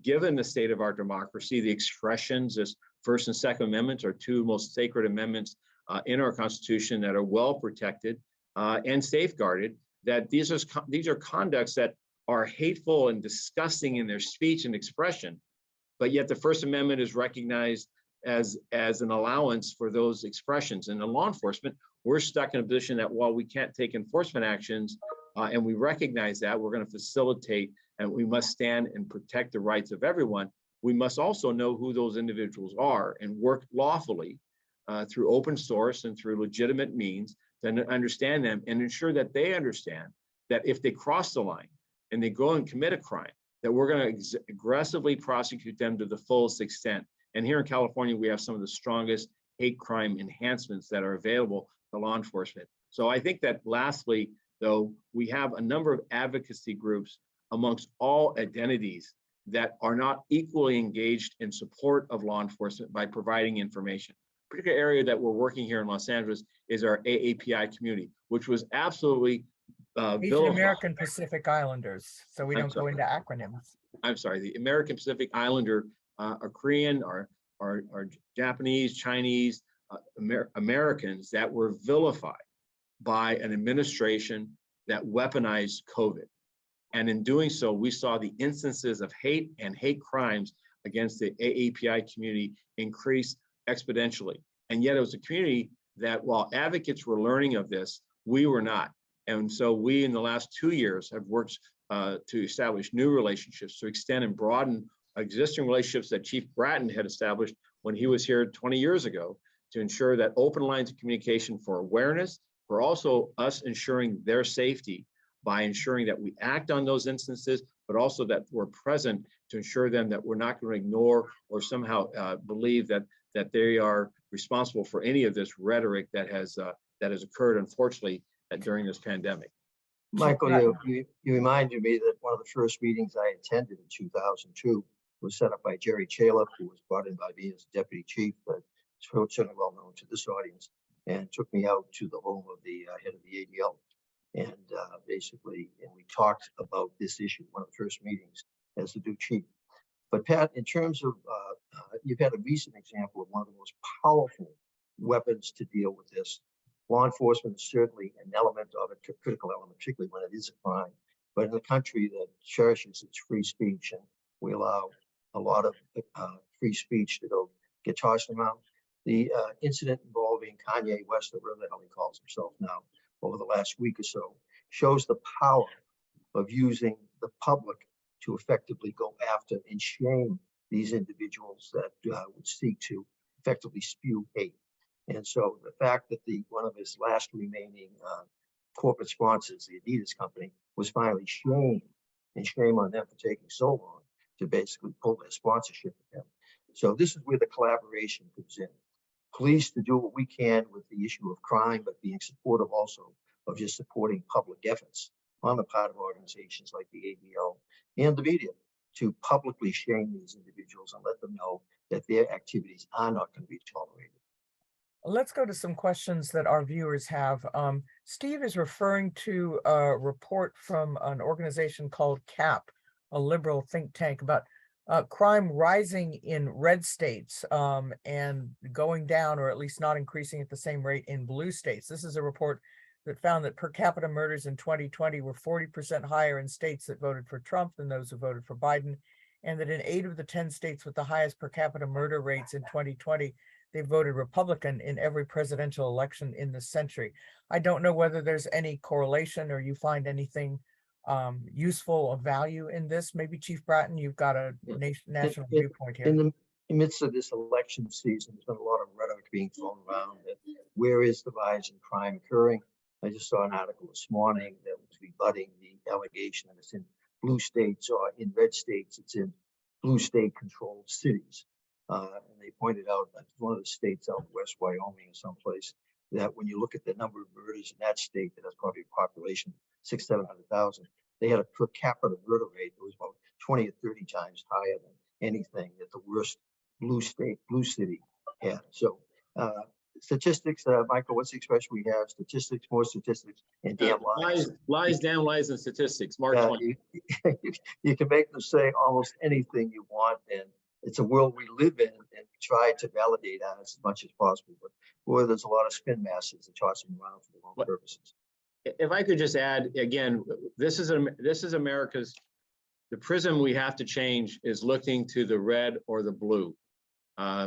given the state of our democracy, the expressions as First and Second Amendments are two most sacred amendments in our Constitution that are well protected and safeguarded, that these are conducts that are hateful and disgusting in their speech and expression, but yet the First Amendment is recognized as an allowance for those expressions. And in law enforcement, we're stuck in a position that while we can't take enforcement actions, and we recognize that, we're going to facilitate, and we must stand and protect the rights of everyone. We must also know who those individuals are and work lawfully through open source and through legitimate means to understand them and ensure that they understand that if they cross the line and they go and commit a crime, that we're going to aggressively prosecute them to the fullest extent. And here in California, we have some of the strongest hate crime enhancements that are available to law enforcement. So I think that lastly, though, we have a number of advocacy groups amongst all identities that are not equally engaged in support of law enforcement by providing information. A particular area that we're working here in Los Angeles is our AAPI community, which was absolutely Asian American Pacific Islanders, so we don't go into acronyms. I'm sorry, the American Pacific Islander are Korean, are Japanese, Chinese, Americans that were vilified by an administration that weaponized COVID. And in doing so, we saw the instances of hate and hate crimes against the AAPI community increase exponentially. And yet it was a community that, while advocates were learning of this, we were not. And so we, in the last 2 years, have worked to establish new relationships, to extend and broaden existing relationships that Chief Bratton had established when he was here 20 years ago, to ensure that open lines of communication for awareness, for also us ensuring their safety by ensuring that we act on those instances, but also that we're present to ensure them that we're not going to ignore or somehow believe that they are responsible for any of this rhetoric that has occurred, unfortunately, during this pandemic. Michael, you reminded me that one of the first meetings I attended in 2002 was set up by Jerry Chaliff, who was brought in by me as deputy chief, but certainly well known to this audience, and took me out to the home of the head of the ADL. And we talked about this issue, one of the first meetings as the new chief. But Pat, in terms of, you've had a recent example of one of the most powerful weapons to deal with this. Law enforcement is certainly an element of it, a critical element, particularly when it is a crime. But in a country that cherishes its free speech, and we allow a lot of free speech to go get tossed around, the incident involving Kanye West, or whatever the hell he calls himself now, over the last week or so, shows the power of using the public to effectively go after and shame these individuals that would seek to effectively spew hate. And so the fact that one of his last remaining corporate sponsors, the Adidas company, was finally shamed, and shame on them for taking so long to basically pull their sponsorship of him. So this is where the collaboration comes in. Pleased to do what we can with the issue of crime, but being supportive also of just supporting public efforts on the part of organizations like the ADL and the media to publicly shame these individuals and let them know that their activities are not going to be tolerated. Let's go to some questions that our viewers have. Steve is referring to a report from an organization called CAP, a liberal think tank, about crime rising in red states and going down, or at least not increasing at the same rate in blue states. This is a report that found that per capita murders in 2020 were 40% higher in states that voted for Trump than those who voted for Biden, and that in 8 of the 10 states with the highest per capita murder rates in 2020, they voted Republican in every presidential election in this century. I don't know whether there's any correlation or you find anything useful of value in this. Maybe Chief Bratton, you've got a national viewpoint here. In the midst of this election season, there's been a lot of rhetoric being thrown around that where is the rise in crime occurring? I just saw an article this morning that was rebutting the allegation that it's in blue states, or in red states, it's in blue state controlled cities. And they pointed out that one of the states out west, Wyoming or someplace, that when you look at the number of murders in that state, that has probably a population 600,000-700,000, they had a per capita murder rate that was about 20 or 30 times higher than anything that the worst blue city had. So statistics, Michael, what's the expression we have? Statistics, more statistics, and damn lies. Lies, damn lies, and statistics. Mark Twain. You can make them say almost anything you want, and it's a world we live in, and we try to validate that as much as possible. But boy, there's a lot of spin masters that toss them around for the wrong purposes. If I could just add again, this is America's. The prism we have to change is looking to the red or the blue,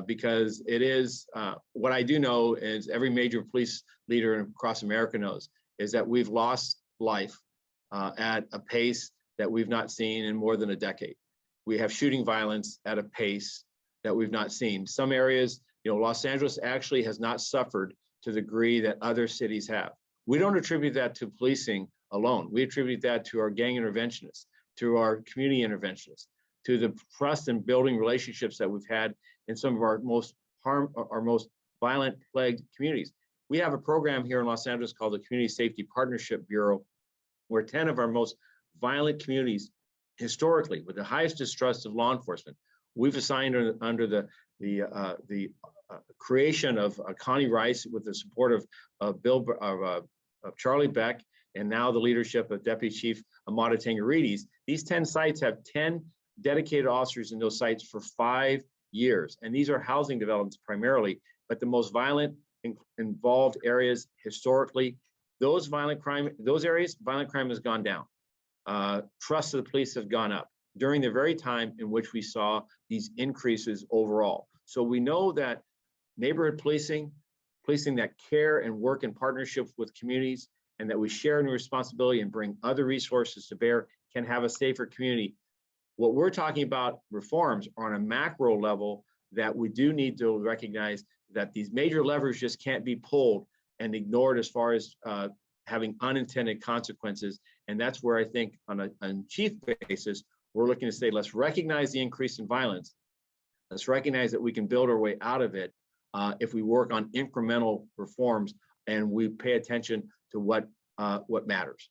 because it is what I do know is every major police leader across America knows is that we've lost life at a pace that we've not seen in more than a decade. We have shooting violence at a pace that we've not seen. Some areas, Los Angeles actually has not suffered to the degree that other cities have. We don't attribute that to policing alone. We attribute that to our gang interventionists, to our community interventionists, to the trust and building relationships that we've had in some of our most violent plagued communities. We have a program here in Los Angeles called the Community Safety Partnership Bureau, where 10 of our most violent communities, historically, with the highest distrust of law enforcement, we've assigned under the creation of Connie Rice with the support of Charlie Beck, and now the leadership of Deputy Chief Amada Tangarides. These 10 sites have 10 dedicated officers in those sites for 5 years. And these are housing developments primarily, but the most violent involved areas historically, those areas, violent crime has gone down. Trust of the police has gone up during the very time in which we saw these increases overall. So we know that neighborhood policing that care and work in partnership with communities, and that we share in responsibility and bring other resources to bear, can have a safer community. What we're talking about reforms are on a macro level that we do need to recognize that these major levers just can't be pulled and ignored as far as having unintended consequences. And that's where I think on a chief basis, we're looking to say, let's recognize the increase in violence. Let's recognize that we can build our way out of it if we work on incremental reforms and we pay attention to what matters.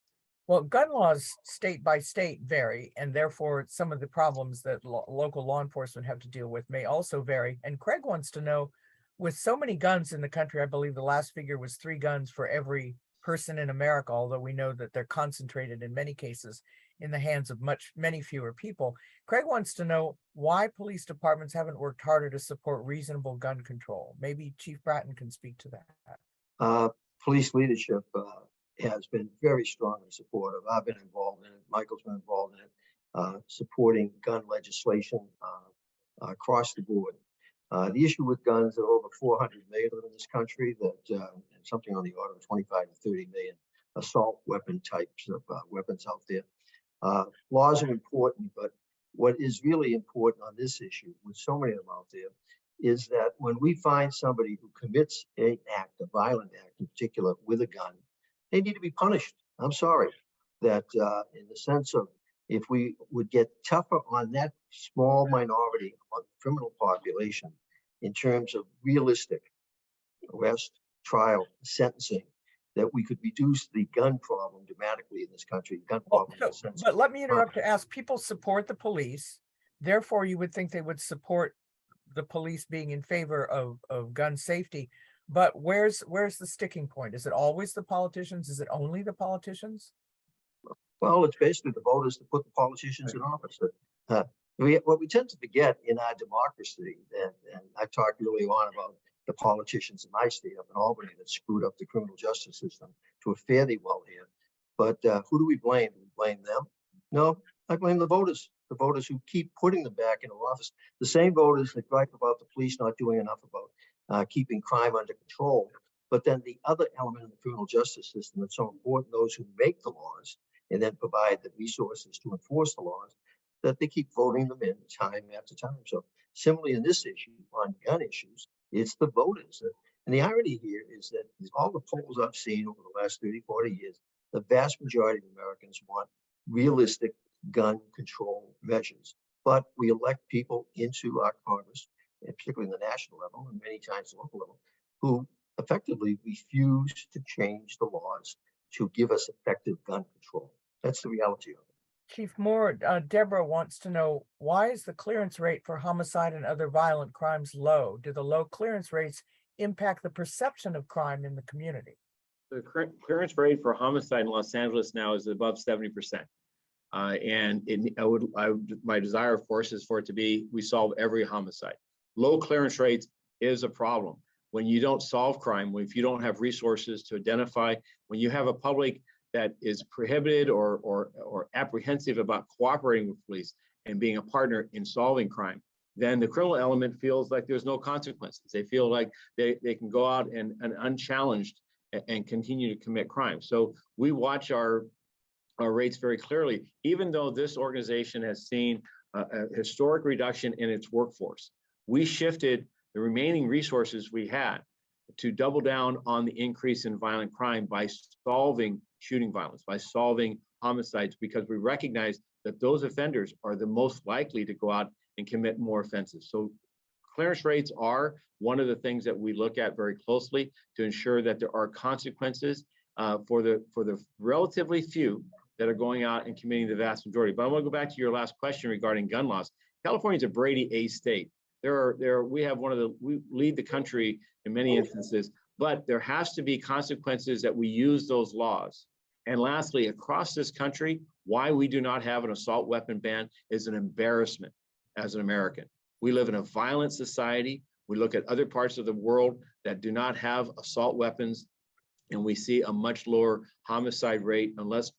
Well, gun laws state by state vary, and therefore some of the problems that local law enforcement have to deal with may also vary. And Craig wants to know, with so many guns in the country, I believe the last figure was 3 guns for every person in America, although we know that they're concentrated in many cases in the hands of many fewer people. Craig wants to know why police departments haven't worked harder to support reasonable gun control. Maybe Chief Bratton can speak to that. Police leadership has been very strongly supportive. I've been involved in it. Michael's been involved in it, supporting gun legislation across the board. The issue with guns, there are over 400 million in this country, that something on the order of 25 to 30 million assault weapon types of weapons out there. Laws are important, but what is really important on this issue, with so many of them out there, is that when we find somebody who commits an act, a violent act in particular, with a gun, they need to be punished. I'm sorry that in the sense of, if we would get tougher on that small minority of the criminal population in terms of realistic arrest, trial, sentencing, that we could reduce the gun problem dramatically in this country. Gun problem. But let me interrupt to ask, people support the police, therefore you would think they would support the police being in favor of gun safety. But where's the sticking point? Is it always the politicians? Is it only the politicians? Well, it's basically the voters to put the politicians in office. What we tend to forget in our democracy, and I talked early on about the politicians in my state up in Albany that screwed up the criminal justice system to a fairly well here. But who do we blame? Do we blame them? No, I blame the voters who keep putting them back into office. The same voters that gripe about the police not doing enough about keeping crime under control. But then the other element of the criminal justice system that's so important, those who make the laws and then provide the resources to enforce the laws, that they keep voting them in time after time. So similarly in this issue, on gun issues, it's the voters. And the irony here is that all the polls I've seen over the last 30, 40 years, the vast majority of Americans want realistic gun control measures. But we elect people into our Congress, particularly in the national level and many times the local level, who effectively refuse to change the laws to give us effective gun control. That's the reality of it. Chief Moore, Deborah wants to know, why is the clearance rate for homicide and other violent crimes low? Do the low clearance rates impact the perception of crime in the community? The current clearance rate for homicide in Los Angeles now is above 70%. My desire, of course, is for it to be, we solve every homicide. Low clearance rates is a problem. When you don't solve crime, if you don't have resources to identify, when you have a public that is prohibited or apprehensive about cooperating with police and being a partner in solving crime, then the criminal element feels like there's no consequences. They feel like they can go out and unchallenged and continue to commit crime. So we watch our rates very clearly, even though this organization has seen a historic reduction in its workforce. We shifted the remaining resources we had to double down on the increase in violent crime by solving shooting violence, by solving homicides, because we recognize that those offenders are the most likely to go out and commit more offenses. So clearance rates are one of the things that we look at very closely to ensure that there are consequences for the relatively few that are going out and committing the vast majority. But I want to go back to your last question regarding gun laws. California is a Brady A state. We lead the country in many instances, but there has to be consequences that we use those laws. And lastly, across this country, why we do not have an assault weapon ban is an embarrassment as an American. We live in a violent society. We look at other parts of the world that do not have assault weapons, and we see a much lower homicide rate, much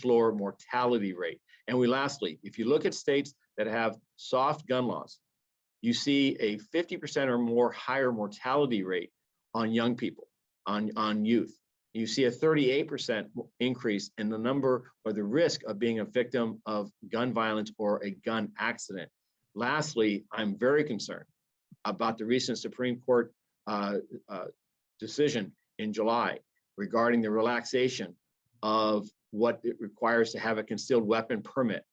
lower mortality rate. And lastly, if you look at states that have soft gun laws, you see a 50% or more higher mortality rate on young people, on youth. You see a 38% increase in the number or the risk of being a victim of gun violence or a gun accident. Lastly, I'm very concerned about the recent Supreme Court decision in July regarding the relaxation of what it requires to have a concealed weapon permit.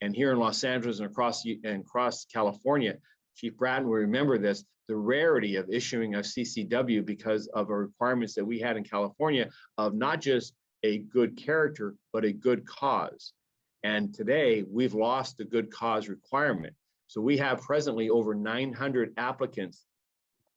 And here in Los Angeles and across California, Chief Bratton will remember this, the rarity of issuing a CCW because of the requirements that we had in California of not just a good character, but a good cause. And today we've lost the good cause requirement. So we have presently over 900 applicants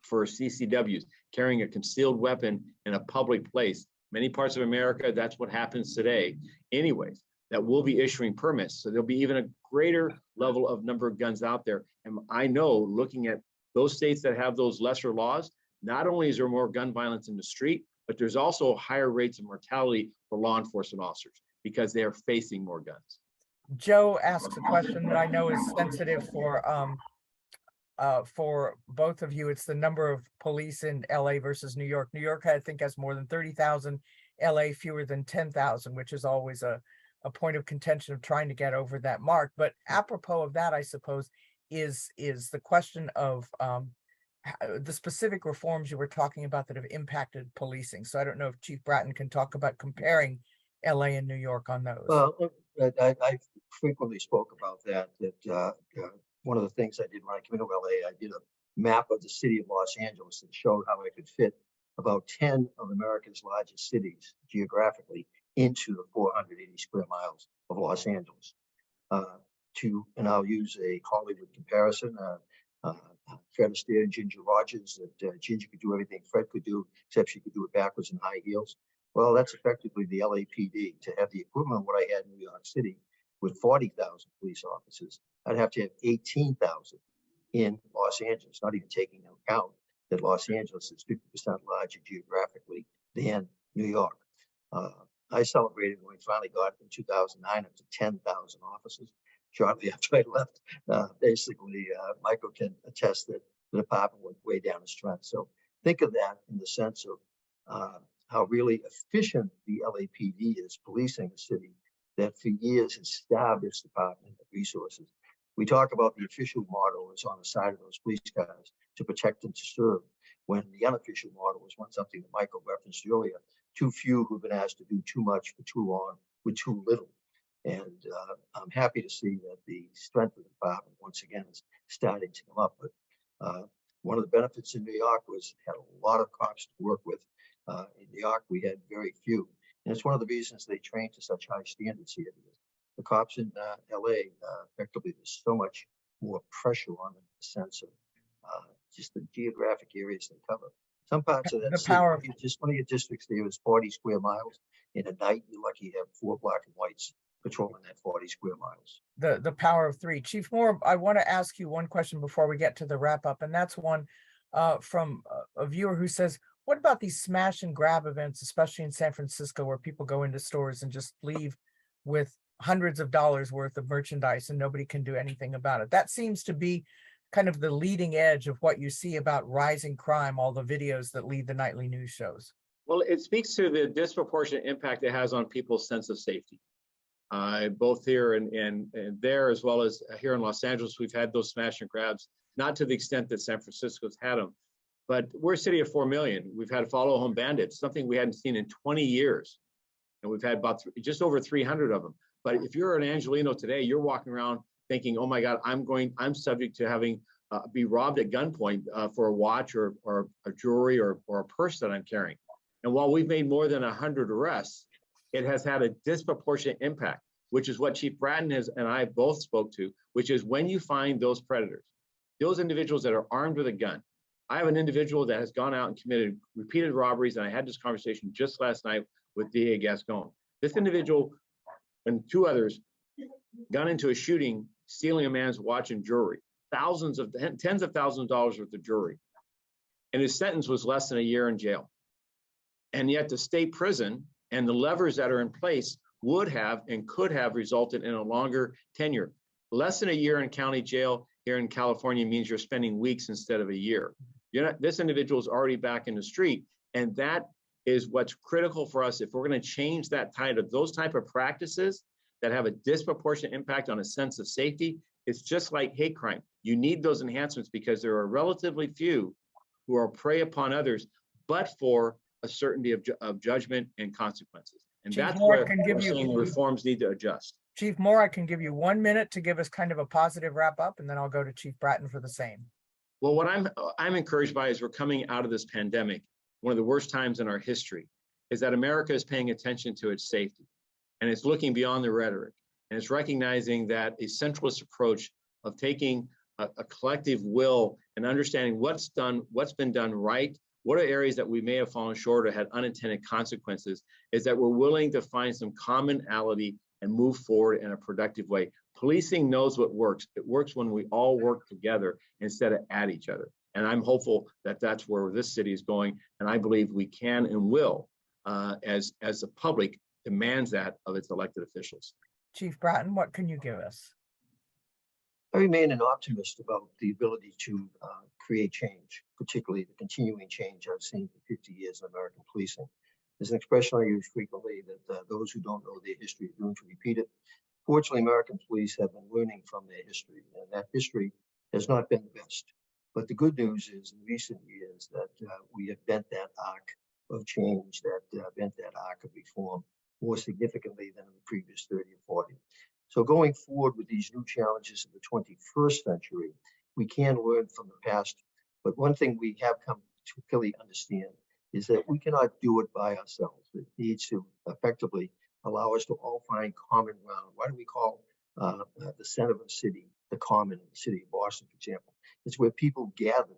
for CCWs carrying a concealed weapon in a public place. Many parts of America, that's what happens today. Anyways, that will be issuing permits. So there'll be even a greater level of number of guns out there. And I know, looking at those states that have those lesser laws, not only is there more gun violence in the street, but there's also higher rates of mortality for law enforcement officers because they are facing more guns. Joe asks a question that I know is sensitive for both of you. It's the number of police in LA versus New York. New York, I think, has more than 30,000, LA fewer than 10,000, which is always a point of contention of trying to get over that mark. But apropos of that, I suppose, is the question of the specific reforms you were talking about that have impacted policing. So I don't know if Chief Bratton can talk about comparing LA and New York on those. Well, I frequently spoke about that one of the things I did when I came to LA, I did a map of the city of Los Angeles that showed how I could fit about 10 of America's largest cities geographically into the 480 square miles of Los Angeles. And I'll use a Hollywood comparison. Fred Astaire and Ginger Rogers, that Ginger could do everything Fred could do, except she could do it backwards in high heels. Well, that's effectively the LAPD. To have the equivalent of what I had in New York City with 40,000 police officers, I'd have to have 18,000 in Los Angeles, not even taking into account that Los Angeles is 50% larger geographically than New York. I celebrated when we finally got in 2009 up to 10,000 officers. Shortly after I left, basically, Michael can attest that the department went way down the strength. So think of that in the sense of how really efficient the LAPD is policing a city that for years has starved its department of resources. We talk about the official model is on the side of those police cars to protect and to serve, when the unofficial model was something that Michael referenced earlier, too few who've been asked to do too much for too long with too little. And I'm happy to see that the strength of the department once again is starting to come up. But one of the benefits in New York was had a lot of cops to work with. In New York, we had very few. And it's one of the reasons they train to such high standards here. The cops in LA, effectively, there's so much more pressure on them in the sense of just the geographic areas they cover. Some parts of that The city, power of- just one of your districts there is 40 square miles. In a night, you're lucky you have 4 black and whites patrolling that 40 square miles. the power of 3. Chief Moore, I want to ask you one question before we get to the wrap up, and that's one from a viewer who says, what about these smash and grab events, especially in San Francisco, where people go into stores and just leave with hundreds of dollars worth of merchandise and nobody can do anything about it? That seems to be kind of the leading edge of what you see about rising crime, all the videos that lead the nightly news shows. Well, it speaks to the disproportionate impact it has on people's sense of safety. Both here and there, as well as here in Los Angeles, we've had those smash and grabs, not to the extent that San Francisco's had them, but we're a city of 4 million. We've had follow home bandits, something we hadn't seen in 20 years. And we've had about just over 300 of them. But if you're an Angelino today, you're walking around thinking, oh my God, I'm subject to having be robbed at gunpoint for a watch or a jewelry or a purse that I'm carrying. And while we've made more than 100 arrests, it has had a disproportionate impact, which is what Chief Bratton and I both spoke to, which is when you find those predators, those individuals that are armed with a gun. I have an individual that has gone out and committed repeated robberies, and I had this conversation just last night with DA Gascon. This individual and 2 others got into a shooting, stealing a man's watch and jewelry, tens of thousands of dollars worth of jewelry. And his sentence was less than a year in jail. And yet the state prison and the levers that are in place would have and could have resulted in a longer tenure. Less than a year in county jail here in California means you're spending weeks instead of a year. This individual is already back in the street, and that is what's critical for us. If we're going to change that tide of those type of practices that have a disproportionate impact on a sense of safety, it's just like hate crime. You need those enhancements because there are relatively few who are prey upon others, but for a certainty of judgment and consequences. And Chief that's Moore, where we're saying reforms need to adjust. Chief Moore, I can give you 1 minute to give us kind of a positive wrap up, and then I'll go to Chief Bratton for the same. Well, what I'm encouraged by is we're coming out of this pandemic, one of the worst times in our history, is that America is paying attention to its safety, and it's looking beyond the rhetoric, and it's recognizing that a centralist approach of taking a collective will and understanding what's been done right, what are areas that we may have fallen short or had unintended consequences, is that we're willing to find some commonality and move forward in a productive way. Policing knows what works. It works when we all work together instead of at each other. And I'm hopeful that that's where this city is going. And I believe we can and will, as the public demands that of its elected officials. Chief Bratton, what can you give us? I remain an optimist about the ability to create change, particularly the continuing change I've seen for 50 years in American policing. There's an expression I use frequently that those who don't know their history are doomed to repeat it. Fortunately, American police have been learning from their history, and that history has not been the best. But the good news is in recent years that we have bent that arc of change, bent that arc of reform more significantly than in the previous 30 or 40. So going forward with these new challenges of the 21st century, we can learn from the past. But one thing we have come to really understand is that we cannot do it by ourselves. It needs to effectively allow us to all find common ground. Why do we call the center of a city the common in the city of Boston, for example? It's where people gather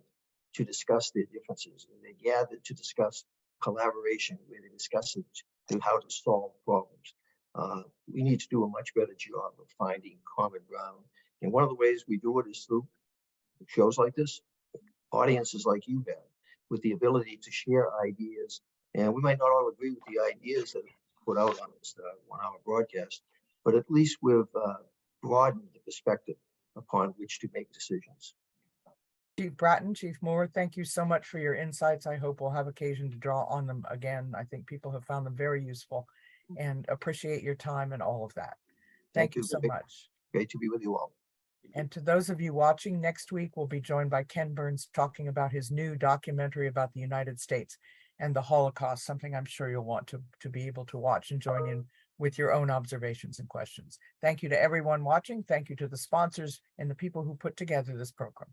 to discuss their differences, and they gather to discuss collaboration, where they discuss how to solve problems. We need to do a much better job of finding common ground. And one of the ways we do it is through shows like this, audiences like you have, with the ability to share ideas. And we might not all agree with the ideas that are put out on this 1 hour broadcast, but at least we've broadened the perspective upon which to make decisions. Chief Bratton, Chief Moore, thank you so much for your insights. I hope we'll have occasion to draw on them again. I think people have found them very useful and appreciate your time and all of that. Thank you so much. Great to be with you all. And to those of you watching, next week we'll be joined by Ken Burns talking about his new documentary about the United States and the Holocaust, something I'm sure you'll want to be able to watch and join in with your own observations and questions. Thank you to everyone watching. Thank you to the sponsors and the people who put together this program.